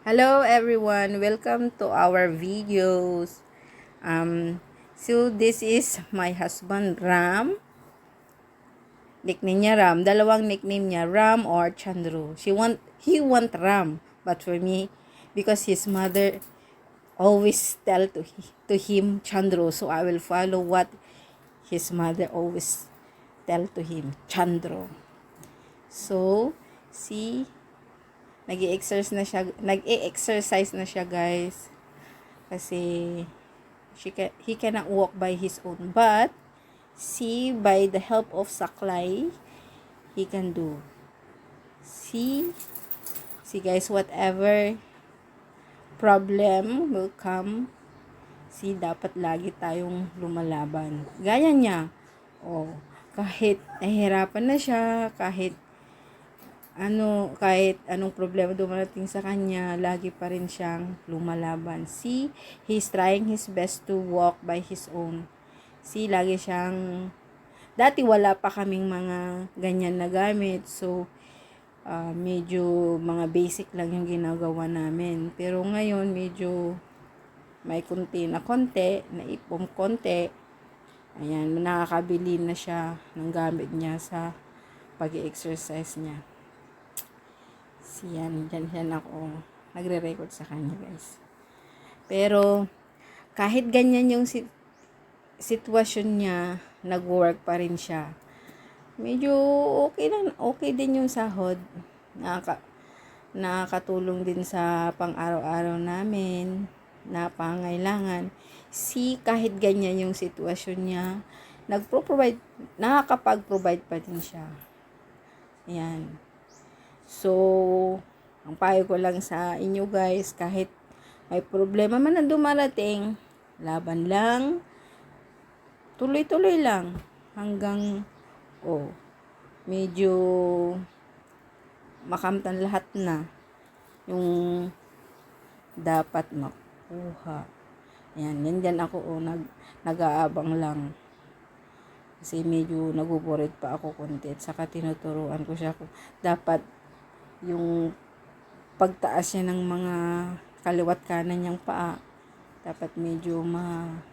Hello everyone, welcome to our videos. So this is my husband Ram. Nickname niya Ram. Dalawang nickname niya, Ram or Chandru. He want Ram, but for me, because his mother always tell to him Chandru, so I will follow what his mother always tell to him, Chandru. So, see, nag-exercise na siya guys. Kasi he cannot walk by his own, but see, by the help of saklay he can do. See guys, whatever problem will come, see, dapat lagi tayong lumalaban gaya niya. Kahit nahihirapan na siya, kahit anong problema dumarating sa kanya, lagi pa rin siyang lumalaban. See, he's trying his best to walk by his own. See, lagi siyang, dati wala pa kaming mga ganyan na gamit, so, medyo mga basic lang yung ginagawa namin. Pero ngayon, medyo may naipong konti. Ayan, nakakabili na siya ng gamit niya sa pag-exercise niya. Yan ako nagre-record sa kanya guys. Pero kahit ganyan yung sitwasyon niya, nag-work pa rin siya. Medyo okay din yung sahod. Nakakatulong din sa pang-araw-araw namin na pangailangan. Kahit ganyan yung sitwasyon niya, nakakapag-provide pa din siya. Yan. So, ang payo ko lang sa inyo guys, kahit may problema man na dumarating, laban lang, tuloy-tuloy lang, hanggang, medyo makamtan lahat na yung dapat makuha. Ayan, nandyan ako, nag-aabang lang. Kasi medyo nagubored pa ako konti, at saka tinuturuan ko siya kung dapat yung pagtaas niya ng mga kaliwat kanan niyang paa, dapat medyo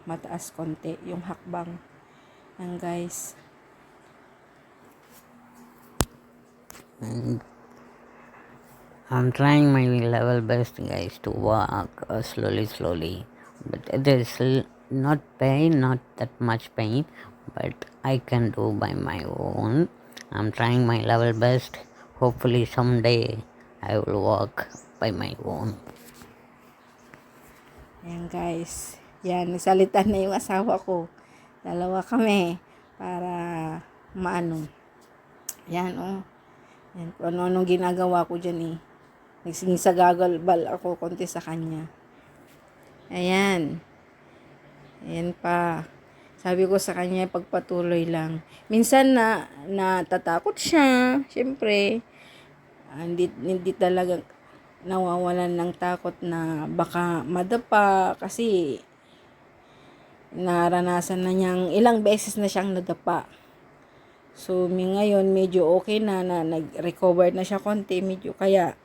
mataas konti yung hakbang. Yan guys. And I'm trying my level best guys to walk slowly, but it is not that much pain, but I can do by my own. I'm trying my level best. Hopefully someday I will walk by my own. Ayan guys. Yan, nagsalita na yung asawa ko. Dalawa kami para maano. Yan Yan, kung ano-anong ginagawa ko dyan nagsisagagalbal ako konti sa kanya. Ayan. Ayan pa. Sabi ko sa kanya, pagpatuloy lang. Minsan natatakot siya. Siyempre, hindi talaga nawawalan ng takot na baka madapa, kasi naranasan na niyang ilang beses na siyang nadapa. So, ngayon medyo okay na nag-recover na siya konti, kaya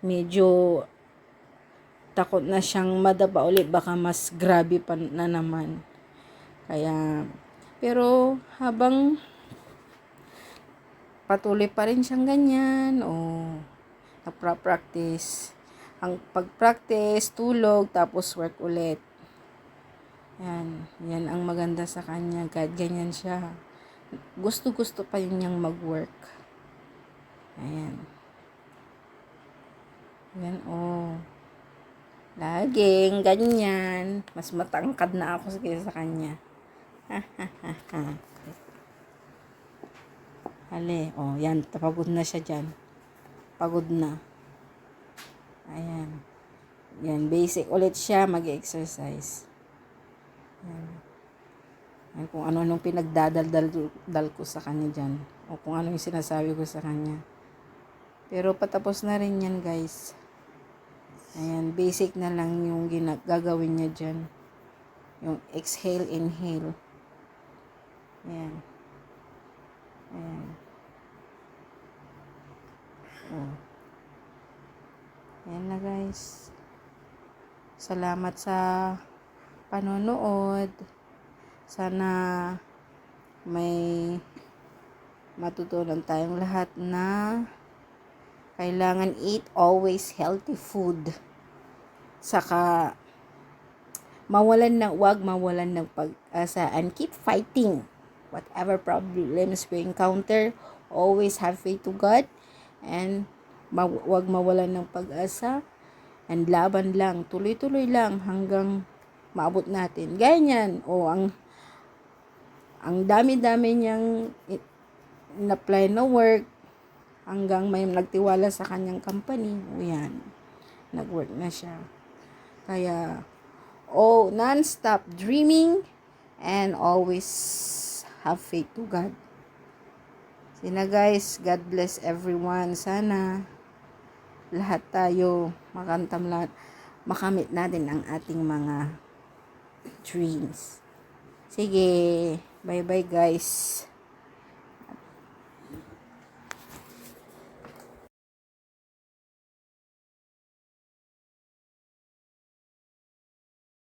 medyo takot na siyang madapa ulit, baka mas grabe pa na naman. Kaya, pero habang patuloy pa rin siyang ganyan, nagpa-practice. Ang pag-practice, tulog, tapos work ulit. Yan ang maganda sa kanya. Kahit ganyan siya, gusto pa yun niyang mag-work. Ayan. Yan, laging ganyan. Mas matangkad na ako sa kanya. Hali, yan, pagod na siya dyan. Pagod na. Ayan. Yan, basic ulit siya, mag-exercise. Yan, kung ano-anong pinagdadaldal ko sa kanya dyan. O kung ano yung sinasabi ko sa kanya. Pero patapos na rin yan guys. Ayan, basic na lang yung gagawin niya dyan. Yung exhale, inhale. Ayan. Ayan. Ayan na guys. Salamat sa panonood. Sana may matutunan tayong lahat na kailangan eat always healthy food. Saka wag mawalan ng pag-asa and keep fighting whatever problems we encounter. Always have faith to God and wag mawalan ng pag-asa and laban lang, tuloy-tuloy lang hanggang maabot natin. Ganyan. Ang dami-dami niyang in-apply na work hanggang may nagtiwala sa kanyang company. O yan, nag-work na siya. Kaya, non-stop dreaming and always have faith to God. Sina guys, God bless everyone. Sana lahat tayo makamit natin ang ating mga dreams. Sige, bye-bye guys.